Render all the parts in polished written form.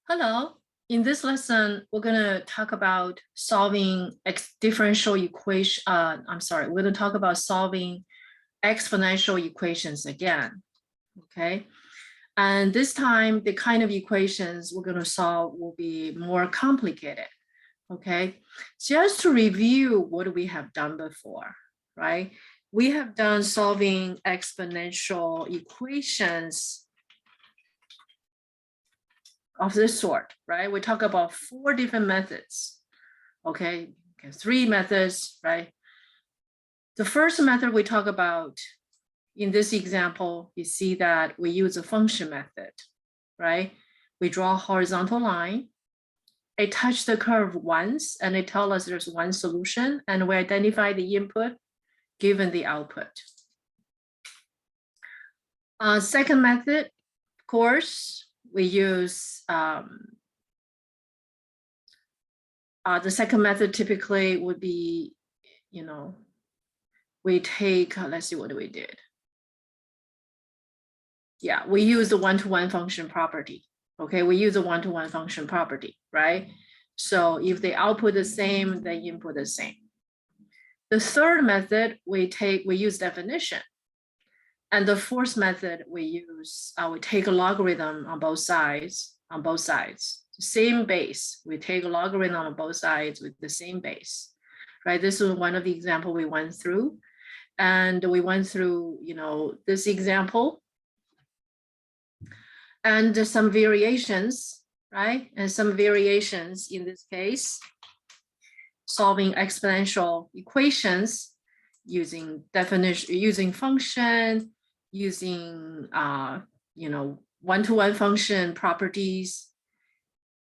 Hello. In this lesson, we're going to talk about solving differential equation. We're going to talk about solving exponential equations again. Okay. And this time, the kind of equations we're going to solve will be more complicated. Okay. Just to review what we have done before, right? We have done solving exponential equations of this sort, right? We talk about 4 different methods, okay? 3 methods, right? The first method we talk about in this example, you see that we use a function method, right? We draw a horizontal line, it touches the curve once, and it tells us there's one solution, and we identify the input given the output. Second method, of course, we use the second method typically would be, we take, let's see what we did. Yeah, we use the one-to-one function property. Okay, we use the one-to-one function property, right? So if the output the same, the input the same. The third method, we use definition. And the fourth method we use, we take a logarithm on both sides, same base. We take a logarithm on both sides with the same base, right? This is one of the example we went through. And we went through, this example and some variations, right? And some variations in this case, solving exponential equations using definition, using function, using one-to-one function properties,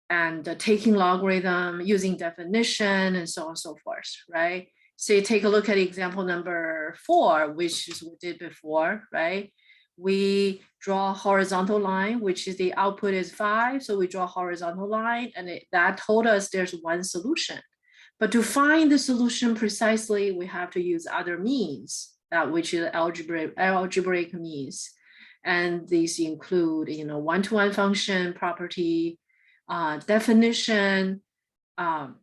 and taking logarithm, using definition, and so on and so forth, right? So you take a look at example number 4, which is what we did before, right? We draw a horizontal line, which is the output is 5. So we draw a horizontal line, and that told us there's one solution. But to find the solution precisely, we have to use other means, which is algebraic means. And these include, one-to-one function property, definition,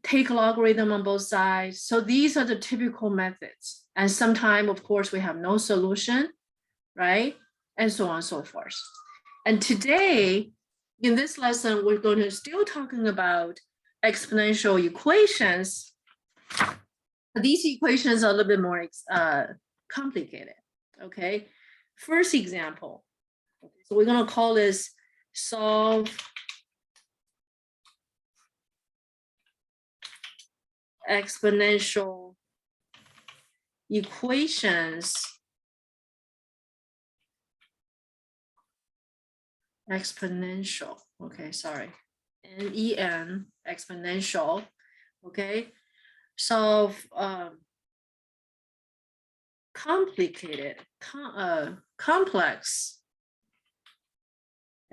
take logarithm on both sides. So these are the typical methods. And sometimes, of course, we have no solution, right? And so on and so forth. And today, in this lesson, we're going to still talking about exponential equations. These equations are a little bit more complicated, okay? First example, so we're going to call this solve exponential equations. Exponential, okay, sorry. N-E-N, exponential, okay? Solve complex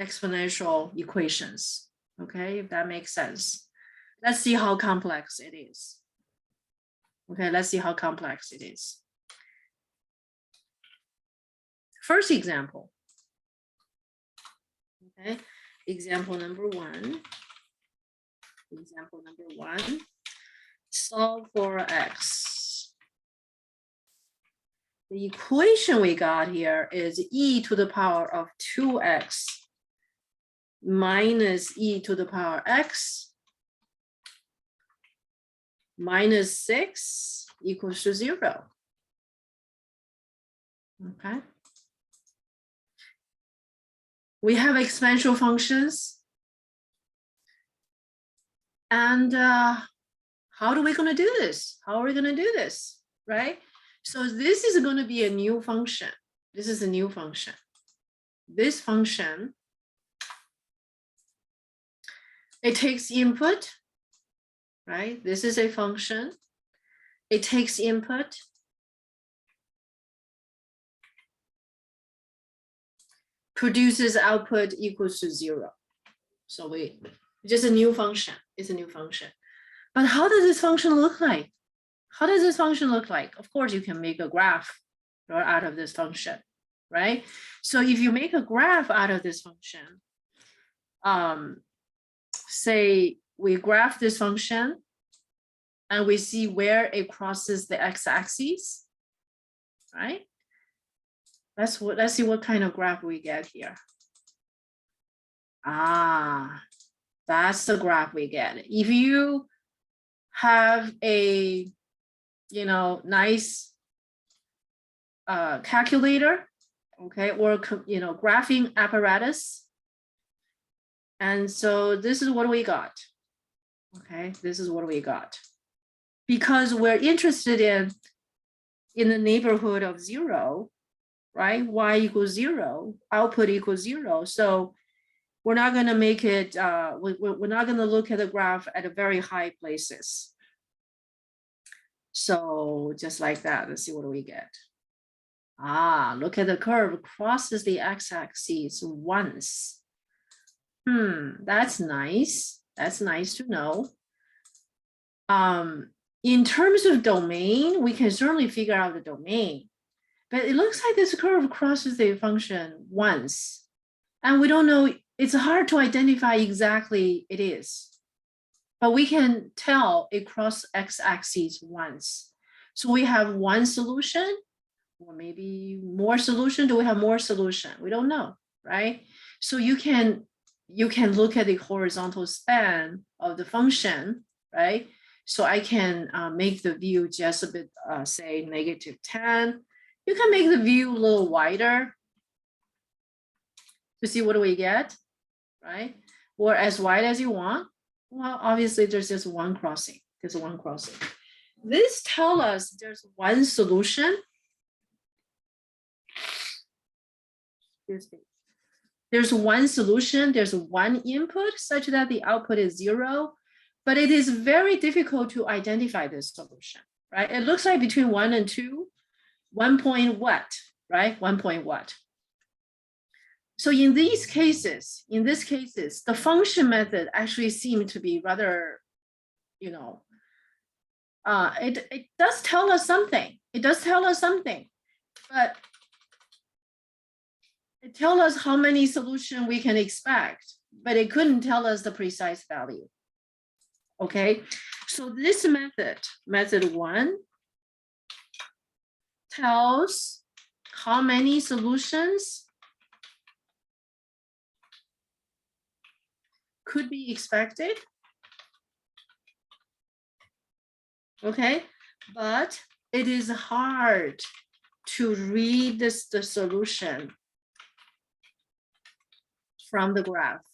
exponential equations, okay, if that makes sense. Let's see how complex it is. Okay, let's see how complex it is. First example. Okay, example number 1. Example number 1. Solve for x. The equation we got here is e to the power of 2x minus e to the power x minus 6 equals to 0. Okay. We have exponential functions. And how are we going to do this? How are we going to do this, right? So this is going to be a new function. This is a new function. This function, it takes input, right? This is a function. It takes input. Produces output equals to 0. So just a new function. It's a new function. But how does this function look like? How does this function look like? Of course, you can make a graph out of this function, right? So if you make a graph out of this function, say we graph this function and we see where it crosses the x-axis, right? Let's see what kind of graph we get here. Ah, that's the graph we get. If you have a, nice calculator, okay, or, graphing apparatus. And so this is what we got. Okay, this is what we got. Because we're interested in the neighborhood of 0, right? Y equals 0, output equals 0. So we're not going to make it, we're not going to look at the graph at a very high places. So just like that, let's see what we get. Ah, look at the curve, crosses the x-axis once. That's nice. That's nice to know. In terms of domain, we can certainly figure out the domain, but it looks like this curve crosses the function once, and we don't know, it's hard to identify exactly it is, but we can tell it crossed x-axis once. So we have one solution, or maybe more solution. Do we have more solution? We don't know, right? So you can look at the horizontal span of the function, right? So I can make the view just a bit, say -10. You can make the view a little wider to see what do we get, right? Or as wide as you want. Well, obviously there's just one crossing. There's one crossing. This tells us there's one solution. There's one solution, there's one input such that the output is 0, but it is very difficult to identify this solution, right? It looks like between 1 and 2, 1 point what, right? 1 point what. So in these cases, the function method actually seemed to be rather, it does tell us something. It does tell us something, but it tells us how many solutions we can expect, but it couldn't tell us the precise value. Okay, so this method 1, tells how many solutions could be expected. Okay, but it is hard to read the solution from the graph,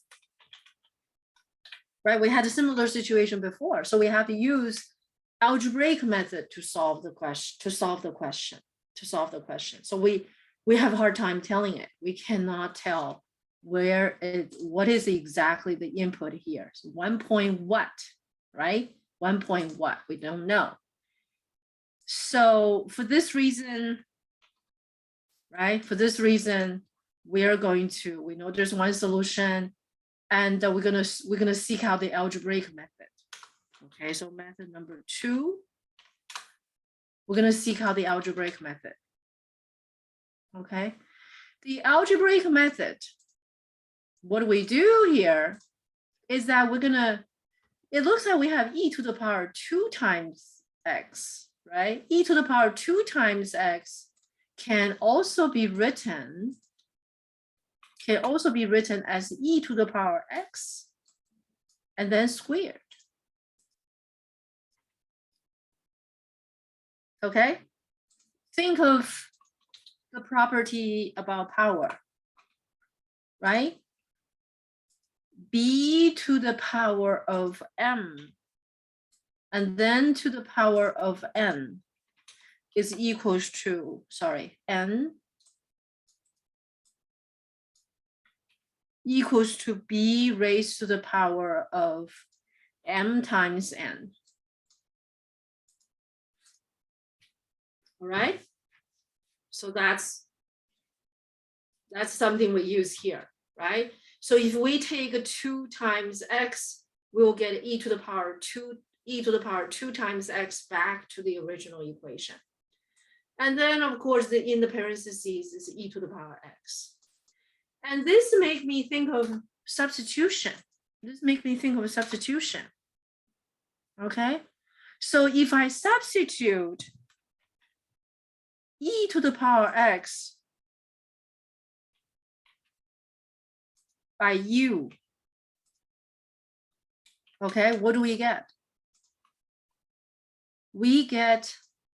right? We had a similar situation before, so we have to use algebraic method to solve the question. So we have a hard time telling it. We cannot tell what is exactly the input here. So 1 point what, right? 1 point what, we don't know. So for this reason, right? For this reason, we know there's one solution, and we're gonna seek out the algebraic method. Okay, so method number 2, we're gonna seek out the algebraic method. Okay, the algebraic method, what we do here is that it looks like we have e to the power 2 times x, right? E to the power 2 times x can also be written as e to the power x and then squared. Okay, think of the property about power, right? B to the power of m and then to the power of n is equals to, n equals to b raised to the power of m times n. All right, so that's something we use here, right? So if we take 2 times x, we'll get e to the power 2 times x back to the original equation. And then of course in the parentheses is e to the power x. And this makes me think of substitution, This makes me think of a substitution. Okay, so if I substitute e to the power x by u, okay, what do we get? We get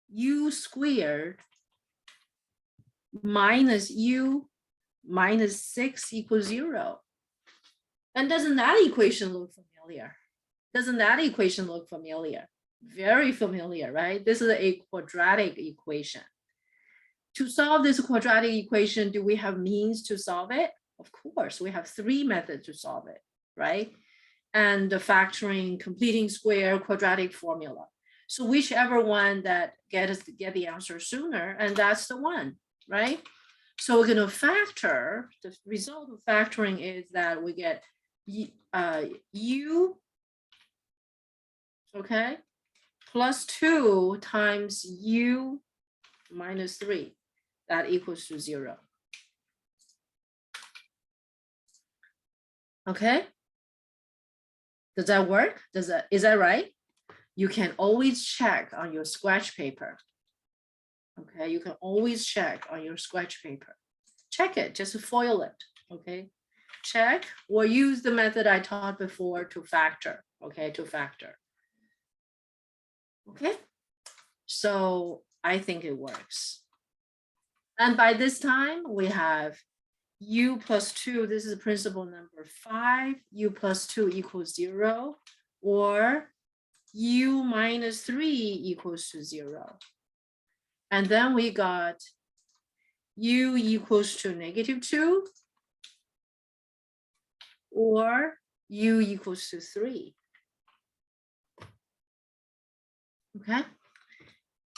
u squared minus u minus 6 equals 0. And doesn't that equation look familiar? Doesn't that equation look familiar? Very familiar, right? This is a quadratic equation. To solve this quadratic equation, do we have means to solve it? Of course, we have 3 methods to solve it, right? And the factoring, completing square, quadratic formula. So whichever one that get the answer sooner, and that's the one, right? So we're gonna factor, the result of factoring is that we get u, okay, plus 2 times u minus 3, that equals to 0. Okay, does that work? Is that right? You can always check on your scratch paper. Okay, you can always check on your scratch paper. Check it, just foil it, okay? Check or use the method I taught before to factor, okay, to factor. Okay, so I think it works. And by this time, we have u plus 2, this is principle number 5, u plus 2 equals 0, or u minus 3 equals to 0. And then we got u equals to -2, or u equals to 3. Okay,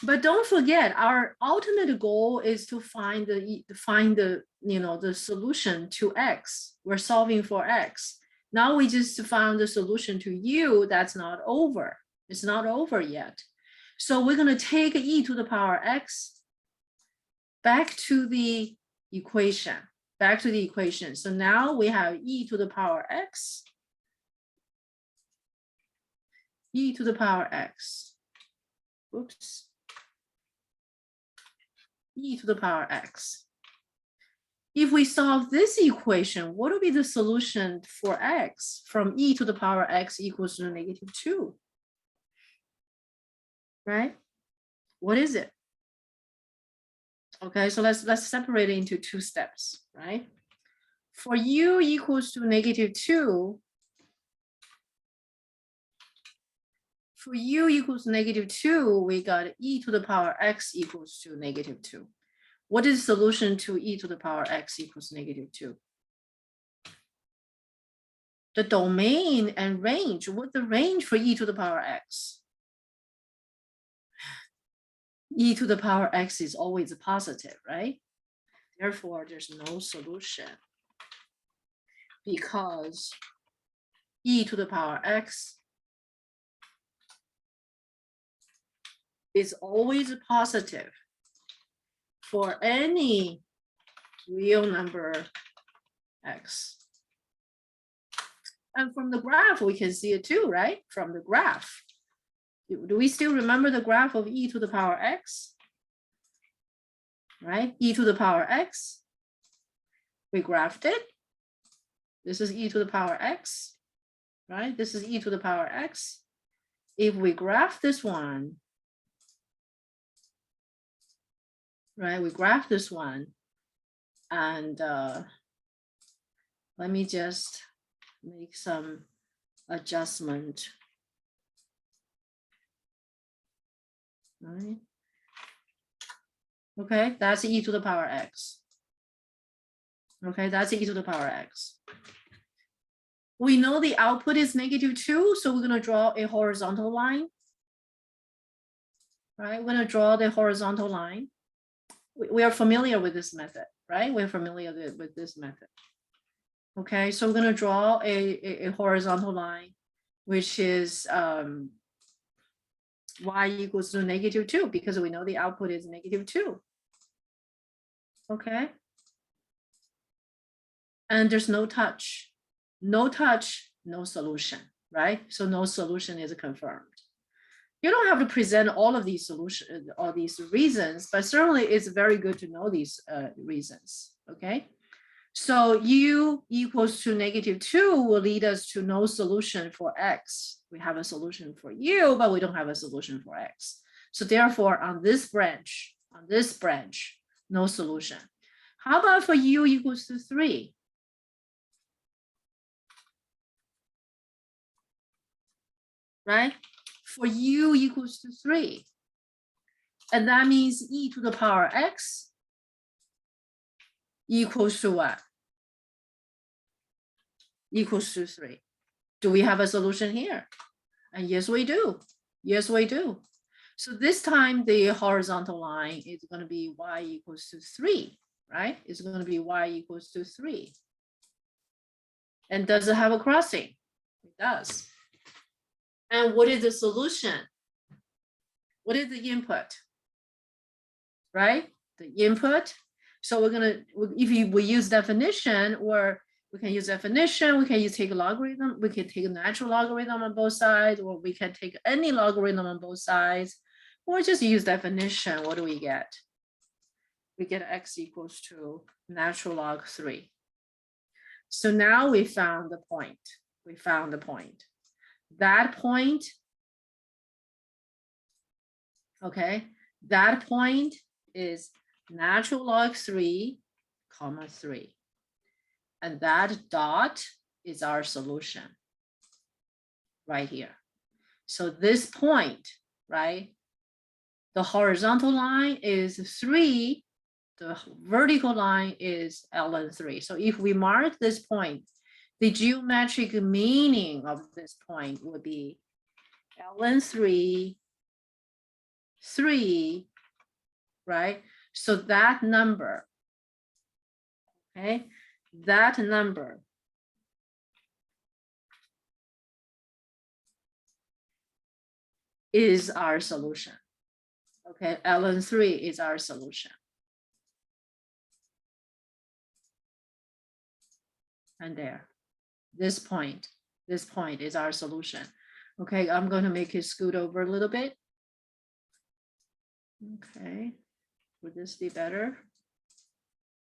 but don't forget, our ultimate goal is to find the the solution to x. We're solving for x. Now we just found the solution to u. That's not over. It's not over yet. So we're going to take e to the power x back to the equation. Back to the equation. So now we have e to the power x. E to the power x. Oops. E to the power x. If we solve this equation, what will be the solution for x from e to the power x equals to -2? Right? What is it? Okay, so let's separate it into 2 steps, right? For u equals to -2, for u equals -2, we got e to the power x equals to -2. What is the solution to e to the power x equals -2? The domain and range, what's the range for e to the power x? E to the power x is always positive, right? Therefore, there's no solution because e to the power x is always positive for any real number x. And from the graph, we can see it too, right? From the graph. Do we still remember the graph of e to the power x? Right? E to the power x. We graphed it. This is e to the power x, right? This is e to the power x. If we graph this one, right? We graph this one, and let me just make some adjustment. Right? Okay, that's e to the power x. Okay, that's e to the power x. We know the output is -2, so we're going to draw a horizontal line. Right, we're going to draw the horizontal line. We are familiar with this method, right? We're familiar with this method. Okay, so we're going to draw a horizontal line, which is y equals to -2, because we know the output is -2. Okay. And there's no touch. No touch no solution, right? So no solution is confirmed. You don't have to present all of these solutions, all these reasons, but certainly it's very good to know these reasons, okay? So u equals to -2 will lead us to no solution for x. We have a solution for u, but we don't have a solution for x. So therefore, on this branch, no solution. How about for u equals to 3? Right? For u equals to 3. And that means e to the power x equals to what? Equals to 3. Do we have a solution here? And yes, we do. Yes, we do. So this time the horizontal line is going to be y equals to 3, right? It's going to be y equals to 3. And does it have a crossing? It does. And what is the solution? What is the input? Right? The input. So we're going to, if we use definition, or we can use definition, we can take a logarithm, we can take a natural logarithm on both sides, or we can take any logarithm on both sides, or just use definition. What do we get? We get x equals to natural log 3. So now we found the point. We found the point. That point, okay, that point is natural log 3, comma 3. And that dot is our solution right here. So this point, right, the horizontal line is 3, the vertical line is ln 3. So if we mark this point, the geometric meaning of this point would be ln 3, 3, right? So that number, okay, that number is our solution. Okay, ln 3 is our solution. And there, this point is our solution. Okay, I'm going to make it scoot over a little bit. Okay, would this be better?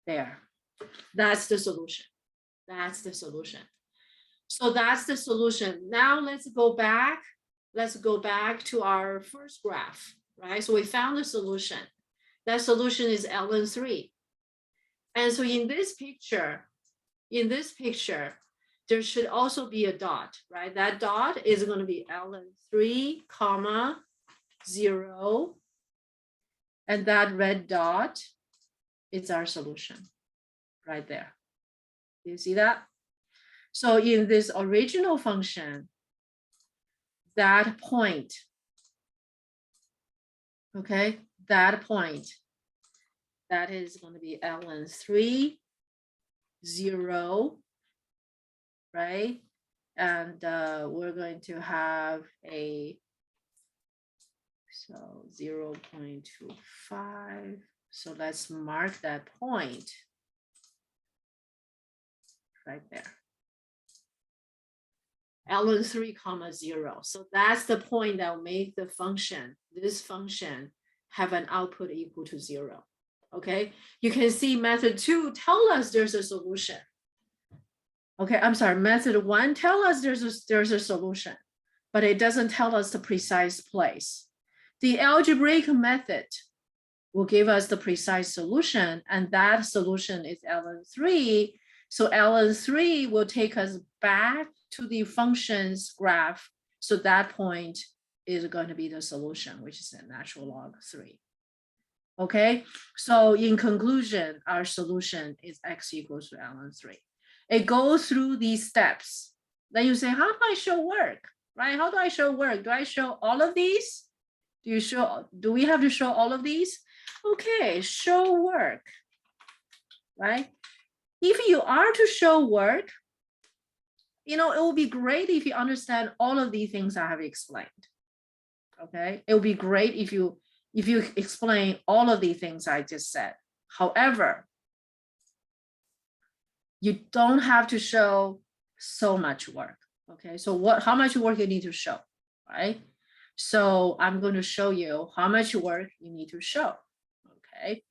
There, that's the solution. That's the solution. So that's the solution. Now let's go back. Let's go back to our first graph, right? So we found the solution. That solution is ln 3. And so in this picture, there should also be a dot, right? That dot is going to be ln 3, comma 0. And that red dot is our solution right there. Do you see that? So in this original function, that point, okay, that point, that is going to be ln 3, 0, right? And we're going to have a, so 0.25. So let's mark that point right there. ln 3, comma 0. So that's the point that will make the function, this function, have an output equal to 0. Okay, you can see method 2 tell us there's a solution. Okay, I'm sorry, method 1 tell us there's a solution, but it doesn't tell us the precise place. The algebraic method will give us the precise solution, and that solution is ln 3. So ln 3 will take us back to the function's graph. So that point is going to be the solution, which is the natural log 3. Okay, so in conclusion, our solution is x equals to ln 3. It goes through these steps. Then you say, how do I show work, right? How do I show work? Do I show all of these? Do we have to show all of these? Okay, show work, right? If you are to show work, you know, it will be great if you understand all of these things I have explained. Okay, it would be great if you explain all of the things I just said. However, you don't have to show so much work. Okay, so how much work you need to show, right? So I'm going to show you how much work you need to show. Okay,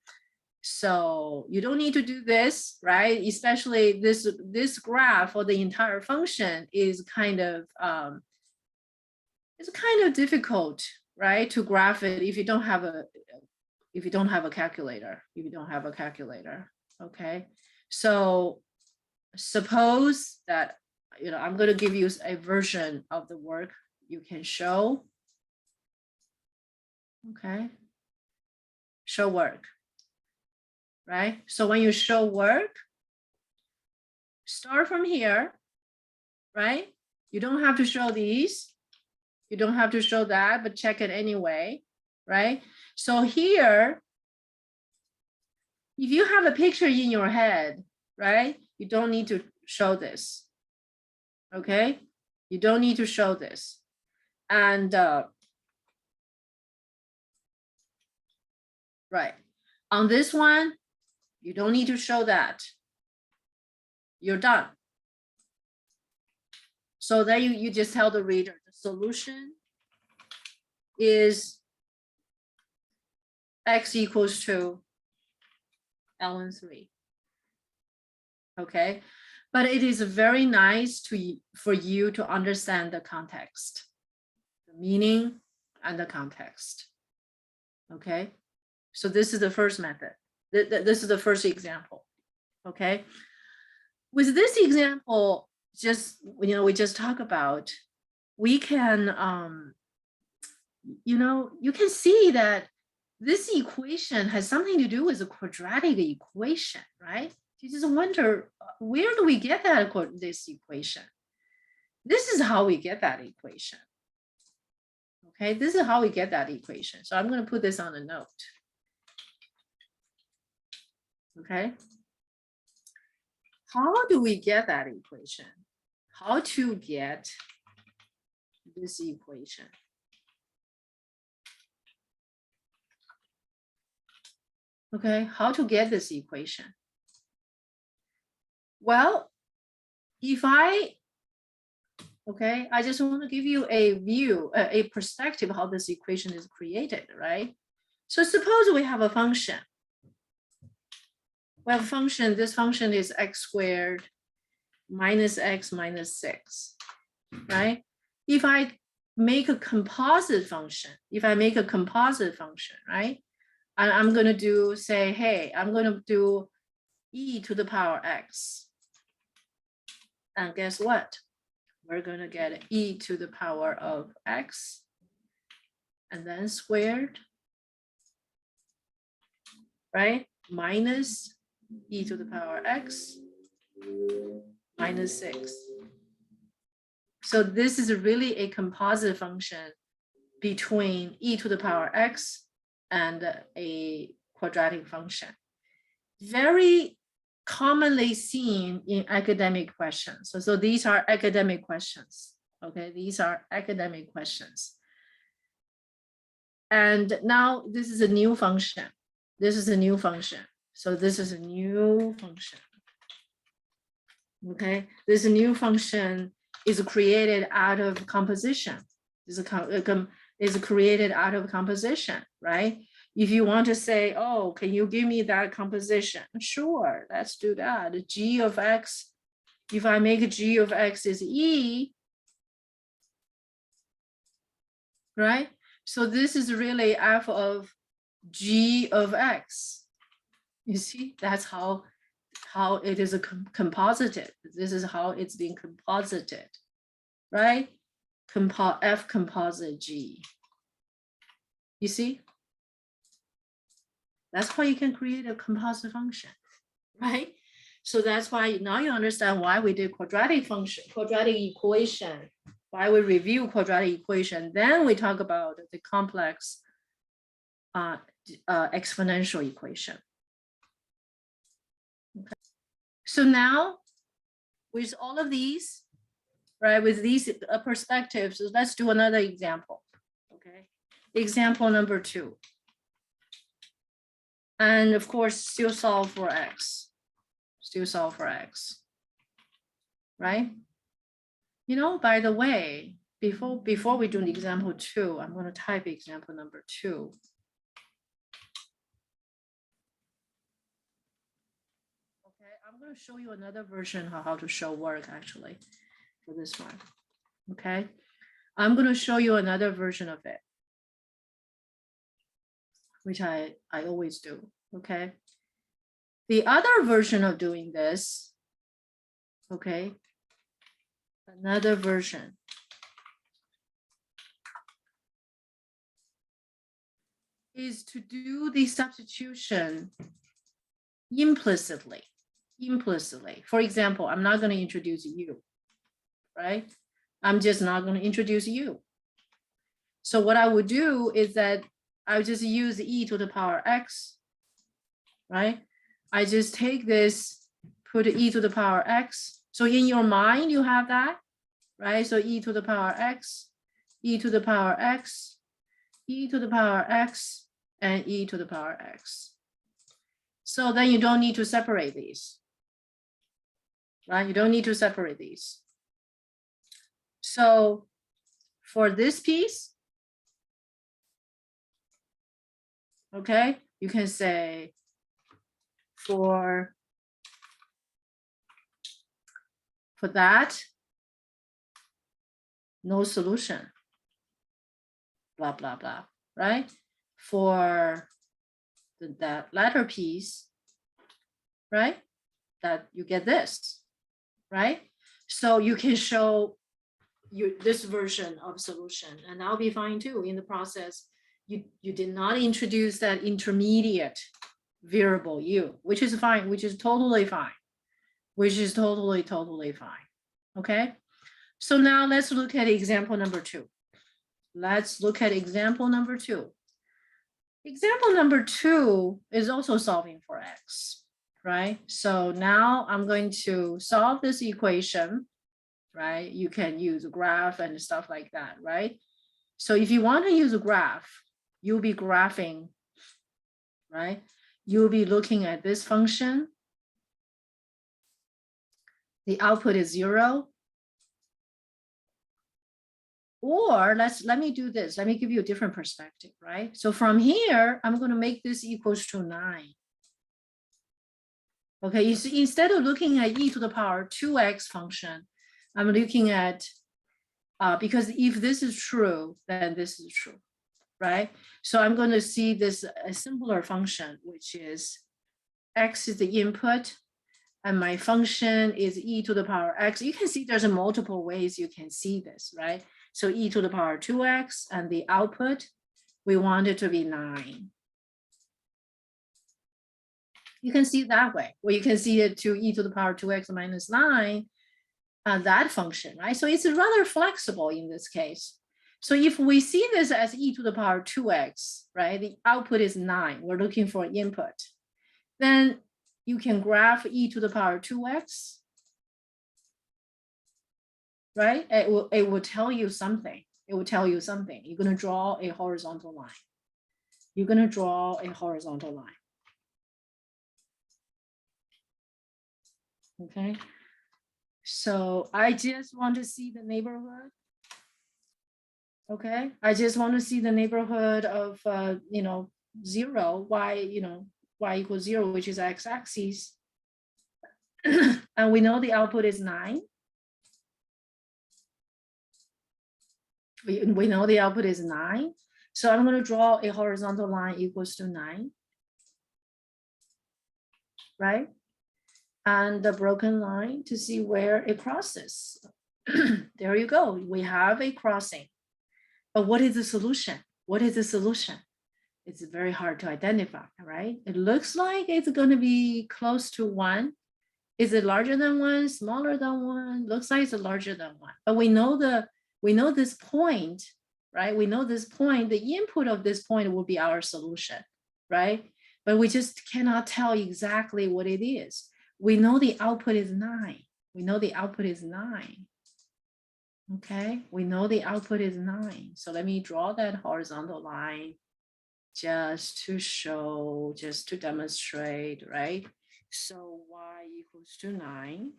so you don't need to do this, right? Especially this graph for the entire function is kind of it's kind of difficult, right, to graph it if you don't have a calculator. If you don't have a calculator, okay. So suppose that I'm going to give you a version of the work you can show. Okay, show work, right? So when you show work, start from here, right? You don't have to show these. You don't have to show that, but check it anyway, right? So here, if you have a picture in your head, right? You don't need to show this, okay? You don't need to show this. And right, on this one, you don't need to show that. You're done. So then you just tell the reader the solution is x equals to ln3. Okay, but it is very nice for you to understand the context, the meaning and the context. Okay, so this is the first method. This is the first example. Okay, with this example, we just talk about, we can you can see that this equation has something to do with a quadratic equation, right? You just wonder, where do we get this equation? This is how we get that equation. Okay, this is how we get that equation. So I'm going to put this on a note. Okay, how do we get that equation? How to get this equation? Okay, how to get this equation? Well, I just want to give you a view, a perspective how this equation is created, right? So suppose we have a function. We have a function, this function is x squared minus x minus 6, right? If I make a composite function, right? And I'm going to say, hey, I'm going to do e to the power x. And guess what? We're going to get e to the power of x and then squared, right? Minus e to the power x minus 6. So this is really a composite function between e to the power x and a quadratic function. Very commonly seen in academic questions. So these are academic questions. Okay, these are academic questions. And now this is a new function. This is a new function. So this is a new function. Okay, this new function is created out of composition. Is created out of composition, right? If you want to say, oh, can you give me that composition? Sure, let's do that. G of x, if I make g of x is e, right? So this is really f of g of x. You see, that's how it is composited. This is how it's being composited, right? F composite g. You see? That's how you can create a composite function, right? So that's why now you understand why we did quadratic equation, why we review quadratic equation. Then we talk about the complex exponential equation. Okay. So now with all of these, right, with these perspectives, let's do another example. Okay, example number 2. And of course, still solve for x. Still solve for x, right? You know, by the way, before we do the example 2, I'm going to type example number 2. Okay, I'm going to show you another version of how to show work actually for this one. Okay, I'm going to show you another version of it, which I always do. Okay, the other version of doing this, okay, another version is to do the substitution implicitly. For example, I'm not going to introduce you, right? I'm just not going to introduce you. So what I would do is that I would just use e to the power x, right? I just take this, put e to the power x. So in your mind, you have that, right? So e to the power x, e to the power x, e to the power x, and e to the power x. So then you don't need to separate these, right? You don't need to separate these. So for this piece, okay, you can say for that, no solution, blah, blah, blah, right? For that latter piece, right, that you get this, right? So you can show this version of solution, and that'll be fine too. In the process, you did not introduce that intermediate variable u, which is fine, which is totally fine, totally fine. Okay, so now let's look at example number 2. Let's look at example number 2. Example number 2 is also solving for x, right? So now I'm going to solve this equation, right? You can use a graph and stuff like that, right? So if you want to use a graph, you'll be graphing, right? You'll be looking at this function. The output is 0. Or let me do this. Let me give you a different perspective, right? So from here, I'm going to make this equals to 9. Okay, you see, instead of looking at e to the power 2x function, I'm looking at, because if this is true, then this is true, right? So I'm going to see this a simpler function, which is x is the input, and my function is e to the power x. You can see there's multiple ways you can see this, right? So e to the power 2x, and the output, we want it to be 9. You can see it that way, or you can see it to e to the power 2x minus 9, that function, right? So it's rather flexible in this case. So if we see this as e to the power 2x, right, the output is 9, we're looking for input, then you can graph e to the power 2x, right? It will tell you something. It will tell you something. You're going to draw a horizontal line. You're going to draw a horizontal line. Okay. So I just want to see the neighborhood. Okay. I just want to see the neighborhood of, 0, y equals 0, which is x-axis. And we know the output is 9. We know the output is 9. So I'm going to draw a horizontal line equals to 9. Right? And the broken line to see where it crosses. There you go. We have a crossing. But what is the solution? What is the solution? It's very hard to identify, right? It looks like it's going to be close to 1. Is it larger than 1, smaller than 1? Looks like it's larger than 1. But we know this point, right? We know this point, the input of this point will be our solution, right? But we just cannot tell exactly what it is. We know the output is 9. We know the output is 9. Okay, we know the output is 9. So let me draw that horizontal line just to show, just to demonstrate, right? So y equals to 9,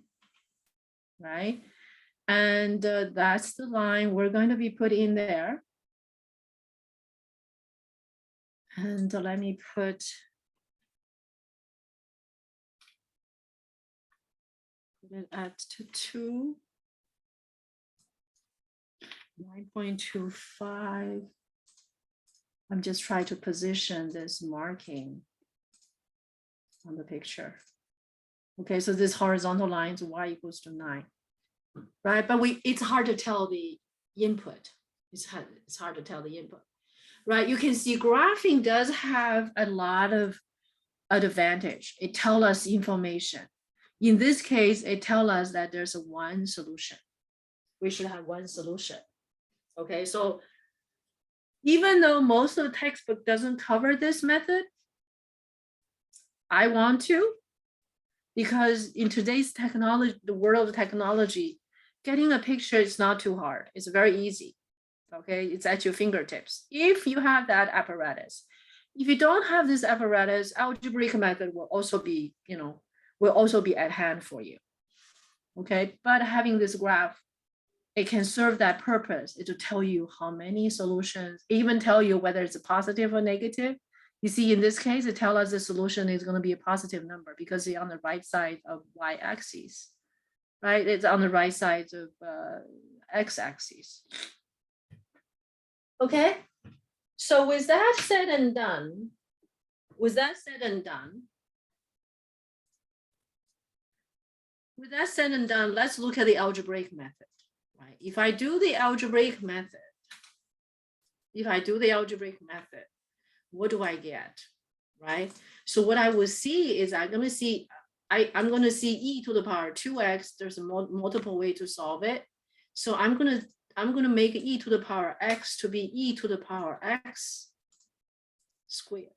right? And that's the line we're going to be put in there. And let me put it at 2, 9.25. I'm just trying to position this marking on the picture. Okay, so this horizontal line is y equals to 9, right? But it's hard to tell the input. It's hard to tell the input, right? You can see graphing does have a lot of advantage. It tells us information. In this case, it tells us that there's a one solution. We should have one solution. Okay, so even though most of the textbook doesn't cover this method, I want to, because in today's technology, the world of technology, getting a picture is not too hard. It's very easy. Okay, it's at your fingertips. If you have that apparatus. If you don't have this apparatus, algebraic method will also be, at hand for you. Okay, but having this graph, it can serve that purpose. It will tell you how many solutions, even tell you whether it's a positive or negative. You see, in this case, it tells us the solution is going to be a positive number because it's on the right side of y-axis, right? It's on the right side of x-axis. Okay, so with that said and done, let's look at the algebraic method, right? If I do the algebraic method, what do I get, right? So what I will see is I'm going to see e to the power 2x. There's a multiple way to solve it. So I'm going to make e to the power x to be e to the power x squared.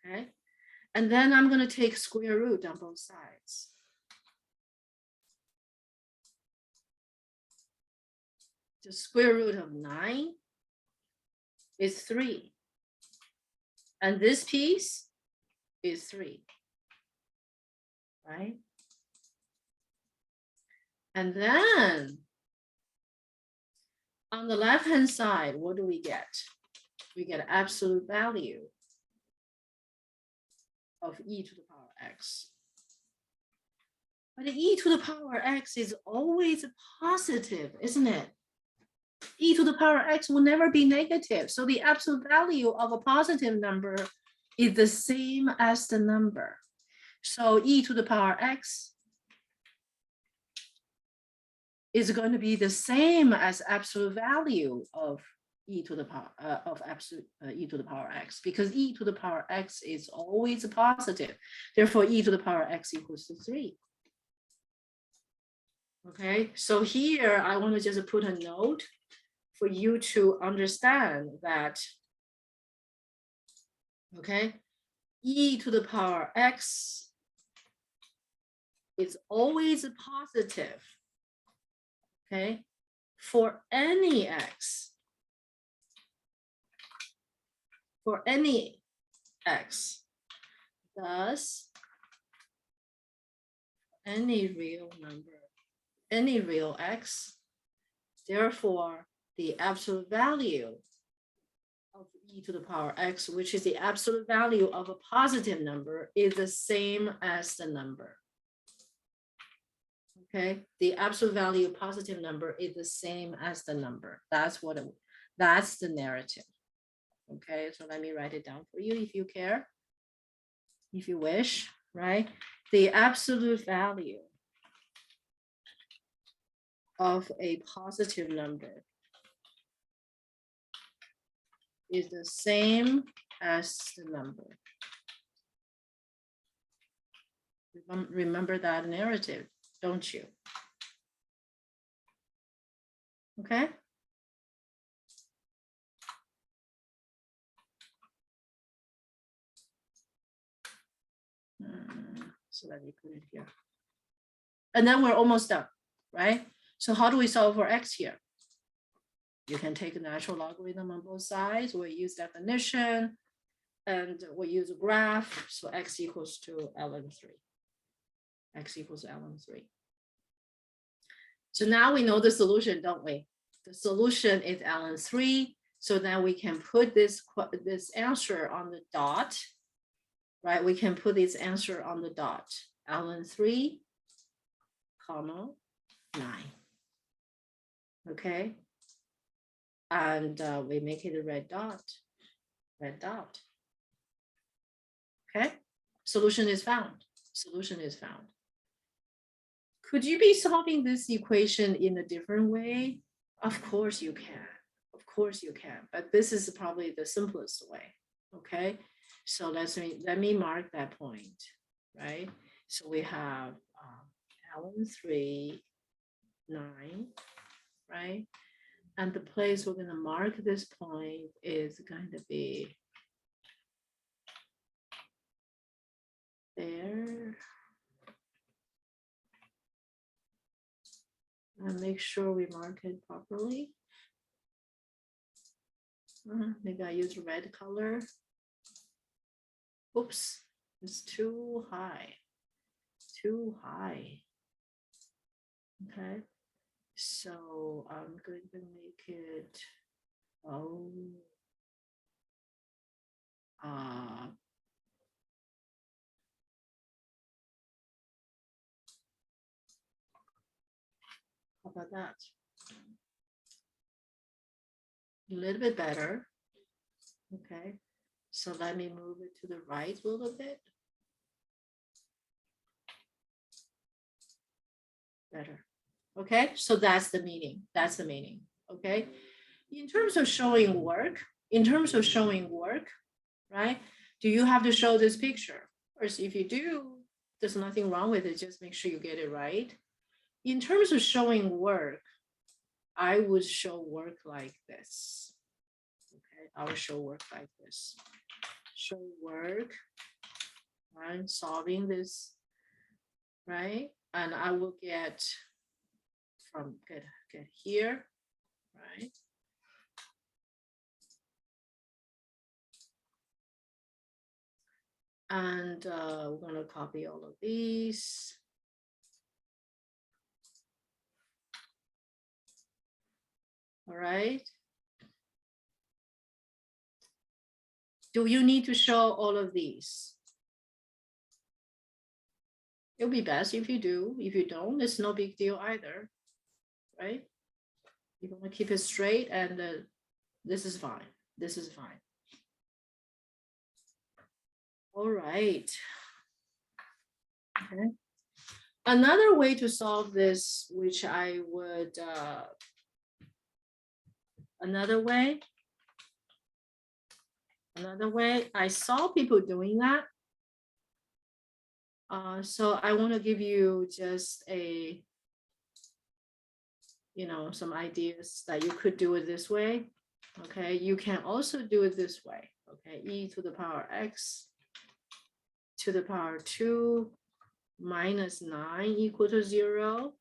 Okay. And then I'm going to take square root on both sides. The square root of 9 is 3. And this piece is 3. Right? And then on the left-hand side, what do we get? We get absolute value of e to the power x. But e to the power x is always positive, isn't it? E to the power x will never be negative. So the absolute value of a positive number is the same as the number. So e to the power x is going to be the same as absolute value of e to the power e to the power x, because e to the power x is always positive. Therefore, e to the power x equals to 3. Okay, so here I want to just put a note for you to understand that, okay, e to the power x is always positive, okay, for any x. For any x, thus any real number, any real x, therefore the absolute value of e to the power x, which is the absolute value of a positive number, is the same as the number. Okay, the absolute value of positive number is the same as the number. That's the narrative. Okay, so let me write it down for you if you care, if you wish, right? The absolute value of a positive number is the same as the number. Remember that narrative, don't you? Okay. So let me put it here. And then we're almost done, right? So how do we solve for x here? You can take a natural logarithm on both sides, or use definition, and we use a graph. So x equals to ln 3. X equals ln 3. So now we know the solution, don't we? The solution is ln3. So then we can put this answer on the dot, right? We can put this answer on the dot, ln3, comma, 9. Okay. And we make it a red dot. Okay. Solution is found. Solution is found. Could you be solving this equation in a different way? Of course you can. Of course you can. But this is probably the simplest way. Okay. So let me mark that point, right? So we have ln3, 9, right? And the place we're going to mark this point is going to be there. And make sure we mark it properly. Maybe I use red color. Oops, it's too high. Too high. Okay. So I'm going to make it, how about that? A little bit better. Okay. So let me move it to the right a little bit. Better. Okay, so that's the meaning. That's the meaning. Okay. In terms of showing work, right? Do you have to show this picture? Or if you do, there's nothing wrong with it. Just make sure you get it right. In terms of showing work, I would show work like this. Okay, I will show work like this. Show work, right? Solving this, right? And I will get from get here, right? And we're going to copy all of these. All right. Do you need to show all of these? It'll be best if you do. If you don't, it's no big deal either, right? You want to keep it straight, and this is fine. This is fine. All right. Okay. Another way to solve this, which I would, another way, I saw people doing that. So I want to give you just a, some ideas that you could do it this way. Okay, you can also do it this way. Okay, e to the power x to the power 2 minus 9 equal to 0.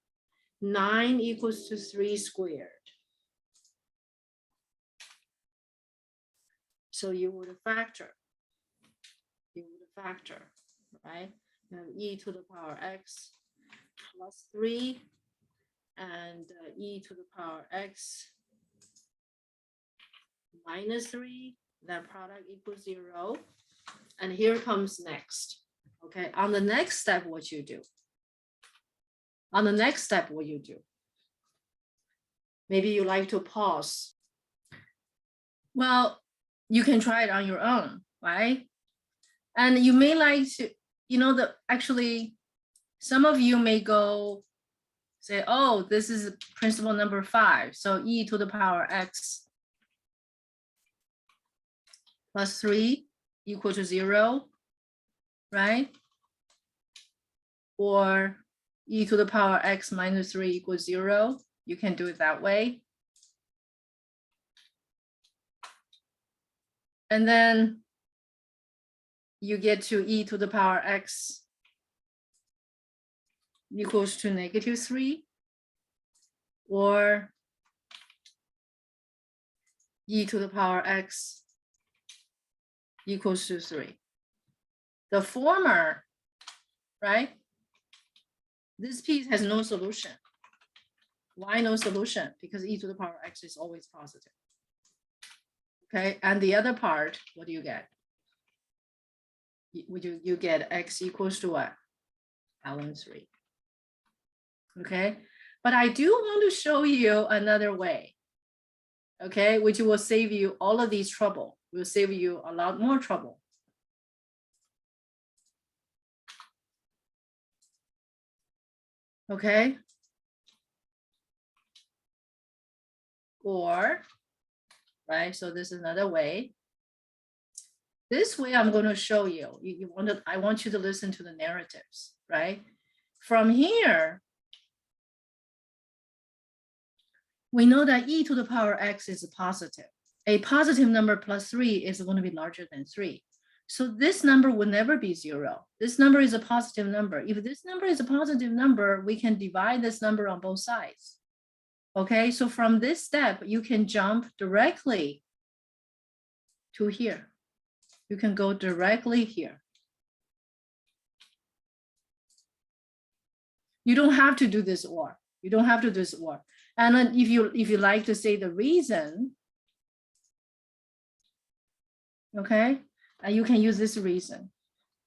9 equals to 3 squared. So you would factor. Right? Now e to the power x plus 3 and e to the power x minus 3, that product equals 0. And here comes next. Okay, on the next step, what you do? Maybe you like to pause. Well, you can try it on your own, right? And you may like to, actually, some of you may go say, oh, this is principle number 5. So e to the power x plus 3 equal to 0, right? Or e to the power x minus 3 equals 0. You can do it that way. And then you get to e to the power x equals to -3, or e to the power x equals to 3. The former, right? This piece has no solution. Why no solution? Because e to the power x is always positive. Okay, and the other part, what do you get? You get x equals to what? ln 3. Okay, but I do want to show you another way, okay, which will save you all of these trouble. Will save you a lot more trouble. Okay. Or, right, so this is another way. This way I'm going to show you. I want you to listen to the narratives, right? From here, we know that e to the power x is positive. A positive number plus 3 is going to be larger than 3. So this number will never be 0. This number is a positive number. If this number is a positive number, we can divide this number on both sides. Okay, so from this step, you can jump directly to here. You can go directly here. You don't have to do this or. You don't have to do this or. And then if you like to say the reason, okay, and you can use this reason,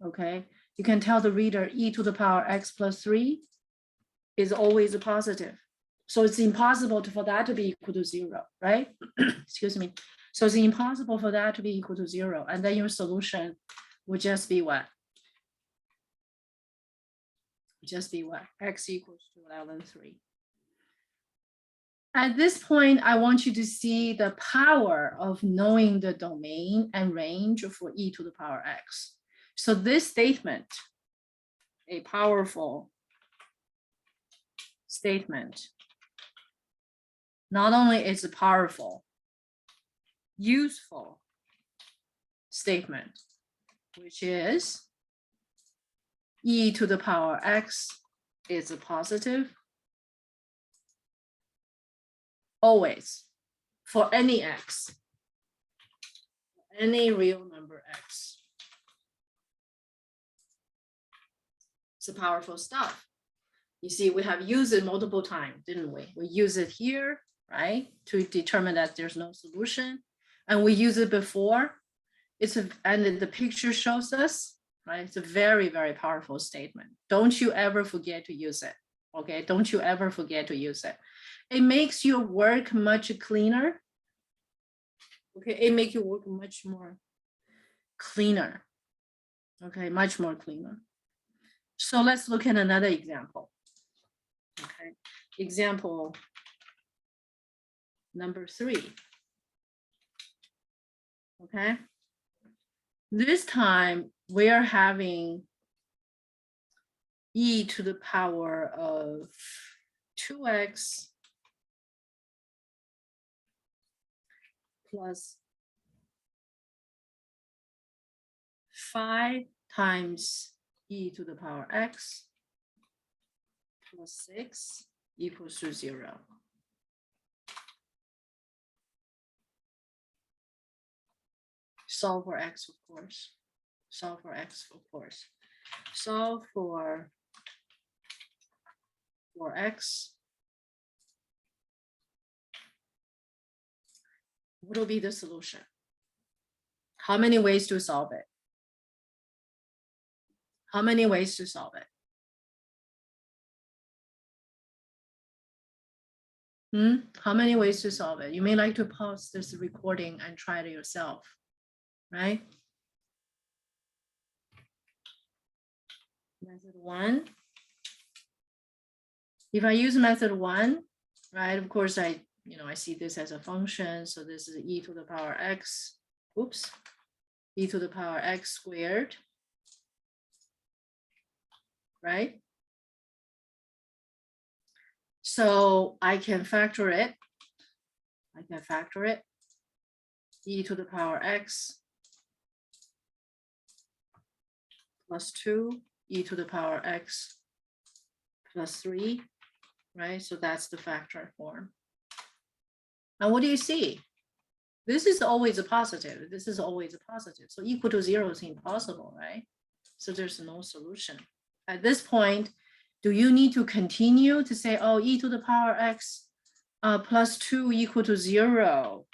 okay? You can tell the reader e to the power x plus 3 is always a positive. So it's impossible for that to be equal to 0, right? Excuse me. So it's impossible for that to be equal to 0. And then your solution would just be what? Just be what? X equals to ln 3. At this point, I want you to see the power of knowing the domain and range for e to the power x. So this statement, a powerful statement, not only is it powerful, useful statement, which is e to the power x is a positive always for any x, any real number x. It's a powerful stuff. You see, we have used it multiple times, didn't we? We use it here, right, to determine that there's no solution. And we use it before. And the picture shows us, right? It's a very, very powerful statement. Don't you ever forget to use it, okay? Don't you ever forget to use it. It makes your work much cleaner, okay? It makes your work much more cleaner, okay? Much more cleaner. So let's look at another example, okay? Example number 3, okay? This time we are having e to the power of 2x plus 5 times e to the power x plus 6 equals to 0. Solve for x, of course. Solve for x, of course. Solve for x. What will be the solution? How many ways to solve it? How many ways to solve it? How many ways to solve it? You may like to pause this recording and try it yourself, right? Method 1. If I use method 1, right, of course, I see this as a function. So this is e to the power x, e to the power x squared, right? So I can factor it. E to the power x plus 2, e to the power x plus 3, right? So that's the factor form. And what do you see? This is always a positive. This is always a positive. So equal to 0 is impossible, right? So there's no solution. At this point, Do you need to continue to say, oh, e to the power x plus 2 equal to 0?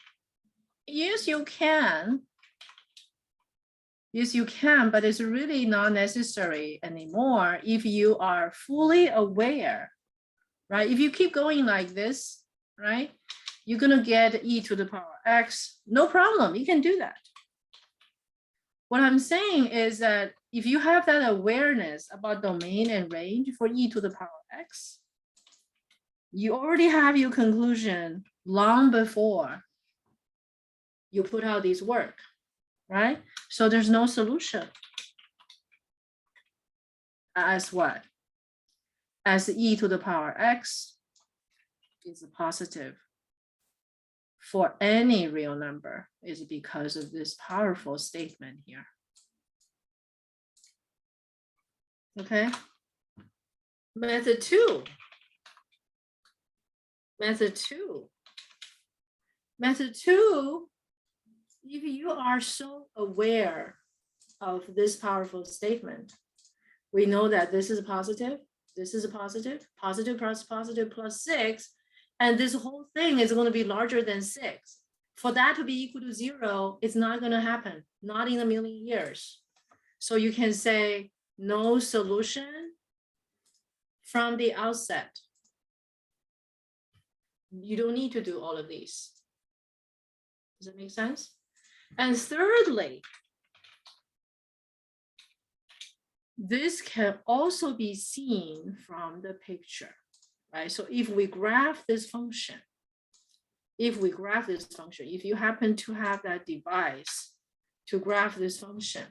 Yes, you can. Yes, you can, but it's really not necessary anymore if you are fully aware, right? If you keep going like this, right, you're going to get e to the power x. No problem. You can do that. What I'm saying is that if you have that awareness about domain and range for e to the power x, you already have your conclusion long before you put out this work, right? So there's no solution. As what? As e to the power x is positive for any real number is because of this powerful statement here. Okay. Method 2. Method 2. Method 2, if you are so aware of this powerful statement, we know that this is a positive, this is a positive, positive plus positive plus 6, and this whole thing is going to be larger than 6. For that to be equal to 0, it's not going to happen, not in a million years. So you can say no solution from the outset. You don't need to do all of these. Does that make sense? And thirdly, this can also be seen from the picture, right? So if we graph this function, if you happen to have that device to graph this function,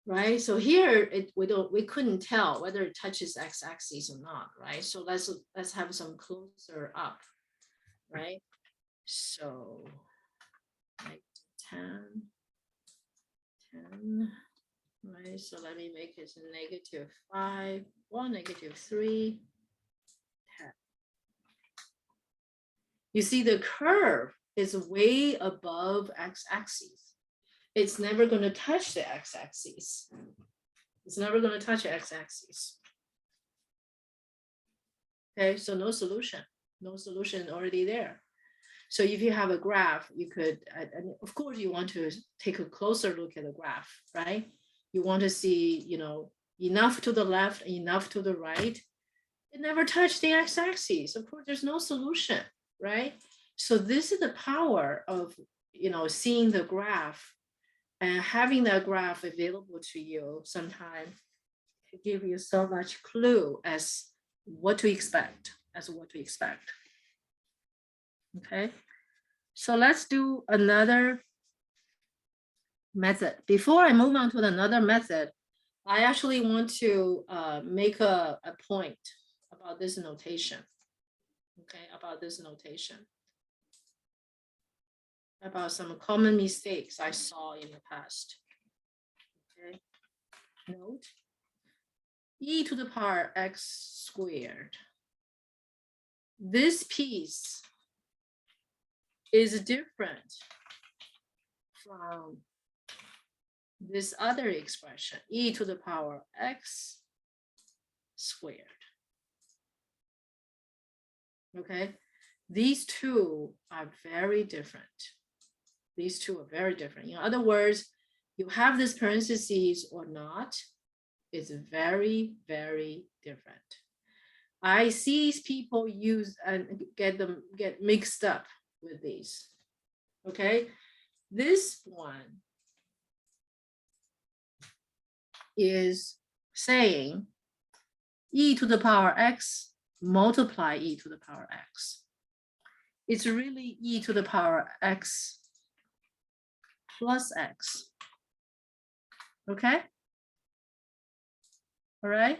right? So here we couldn't tell whether it touches x-axis or not, right? So let's have some closer up, right? So like 10, right? So let me make it -5, well, -3, 10. You see the curve is way above x-axis. It's never going to touch the x-axis. It's never going to touch the x-axis. Okay, so no solution already there. So if you have a graph, you could, and of course you want to take a closer look at the graph, right? You want to see, you know, enough to the left, enough to the right. It never touched the x-axis. Of course, there's no solution, right? So this is the power of, you know, seeing the graph and having that graph available to you sometime to give you so much clue as what to expect, Okay, so let's do another method. Before I move on to another method, I actually want to make a point about this notation. Okay, about this notation. About some common mistakes I saw in the past. Okay, note e to the power x squared. This piece is different from this other expression, e to the power x squared. Okay, these two are very different. These two are very different. In other words, you have this parentheses or not, it's very, very different. I see people use and get mixed up with these. Okay, this one is saying e to the power x multiply e to the power x. It's really e to the power x plus x. Okay, all right,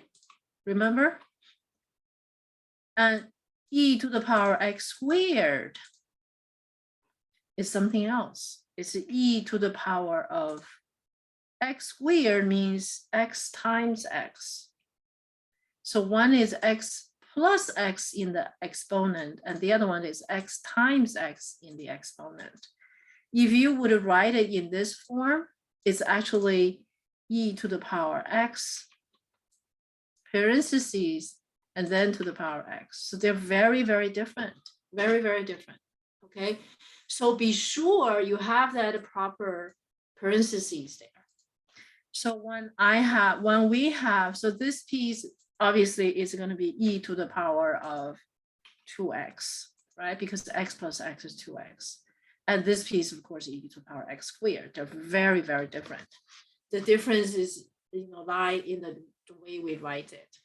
remember? And e to the power x squared is something else. It's e to the power of x squared means x times x. So one is x plus x in the exponent, and the other one is x times x in the exponent. If you would write it in this form, it's actually e to the power x, parentheses, and then to the power x. So they're very, very different, very, very different, okay? So be sure you have that proper parentheses there. So when we have, so this piece obviously is going to be e to the power of 2x, right? Because x plus x is 2x. And this piece, of course, e to the power x squared. They're very, very different. The difference is, lie in the way we write it.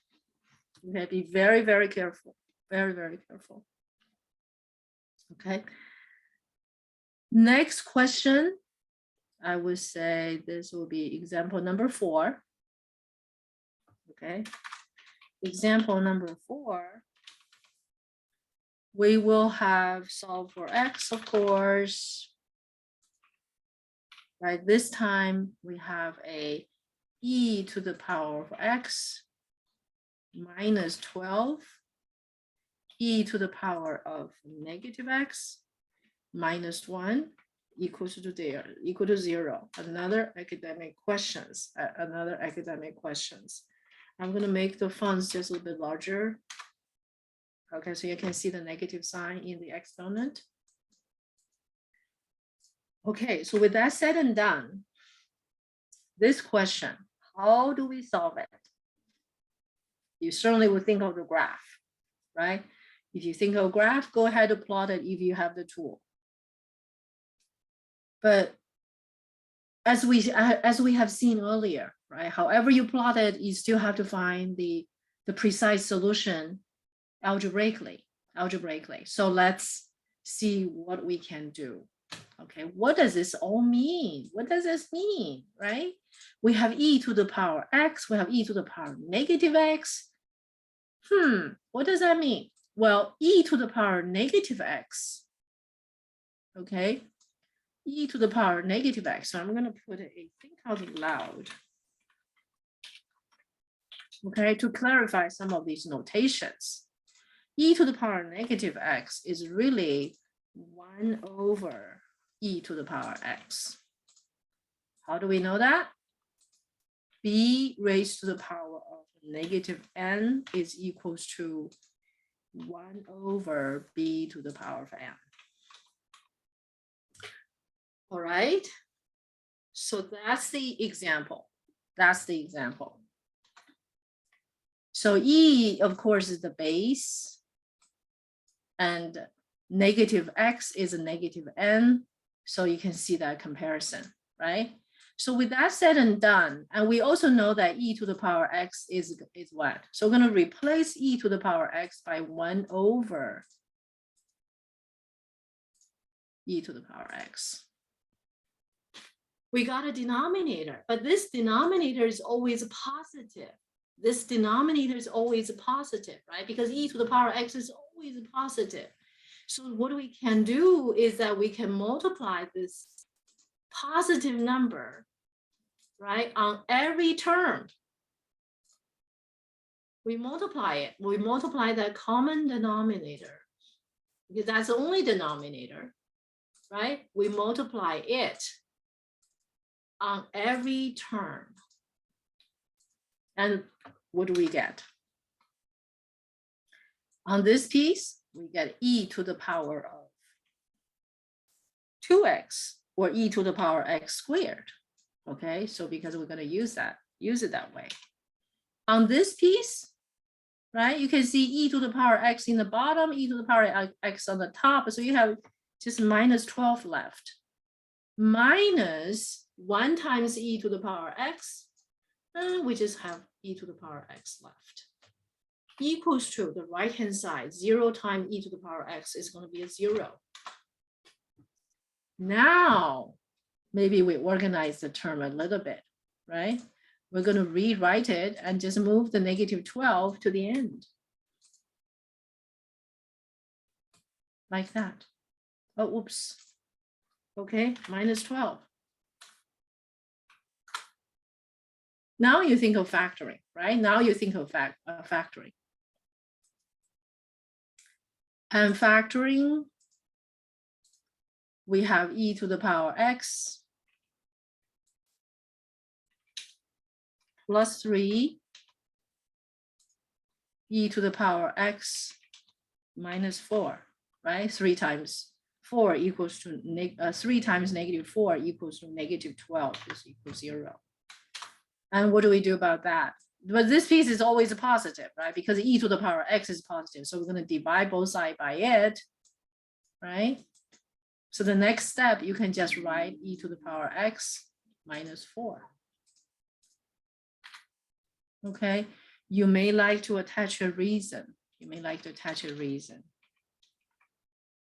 Okay, be very, very careful. Very, very careful. Okay. Next question, I would say this will be example number 4. Okay. Example number 4. We will have solve for x, of course. Right, this time we have a e to the power of x minus 12, e to the power of negative x minus 1 equal to 0. Another academic questions. I'm going to make the fonts just a little bit larger. Okay, so you can see the negative sign in the exponent. Okay, so with that said and done, this question, how do we solve it? You certainly would think of the graph, right? If you think of a graph, go ahead and plot it if you have the tool. But as we have seen earlier, right? However you plot it, you still have to find the precise solution algebraically. So let's see what we can do. Okay, what does this all mean? What does this mean, right? We have e to the power x, we have e to the power negative x. What does that mean? Well, e to the power negative x, okay, e to the power negative x. So I'm going to put a think out loud, okay, to clarify some of these notations. E to the power negative x is really 1 over e to the power x. How do we know that? B raised to the power of negative n is equals to 1 over b to the power of n. All right, so that's the example. So e, of course, is the base, and negative x is a negative n. So you can see that comparison, right? So with that said and done, and we also know that e to the power x is what? So we're going to replace e to the power x by 1 over e to the power x. We got a denominator, but this denominator is always positive. This denominator is always positive, right? Because e to the power x is always positive. So what we can do is that we can multiply this positive number, right, on every term. We multiply it. We multiply that common denominator, because that's the only denominator, right? We multiply it on every term. And what do we get? On this piece, we get e to the power of 2x, or e to the power x squared. Okay, so because we're going to use it that way. On this piece, right, you can see e to the power x in the bottom, e to the power x on the top. So you have just minus 12 left. Minus 1 times e to the power x, and we just have e to the power x left. Equals to the right-hand side, 0 times e to the power x is going to be a 0. Now, maybe we organize the term a little bit, right? We're going to rewrite it and just move the negative 12 to the end. Like that. Oh, oops. Okay, minus 12. Now you think of factoring, right? Now you think of factoring. And factoring, we have e to the power x plus 3 e to the power x minus 4, right? 3 times 4 equals to 3 times negative 4 equals to negative 12 is equal to 0. And what do we do about that? But this piece is always a positive, right? Because e to the power x is positive. So we're going to divide both sides by it, right? So the next step, you can just write e to the power x minus 4. Okay, you may like to attach a reason. You may like to attach a reason,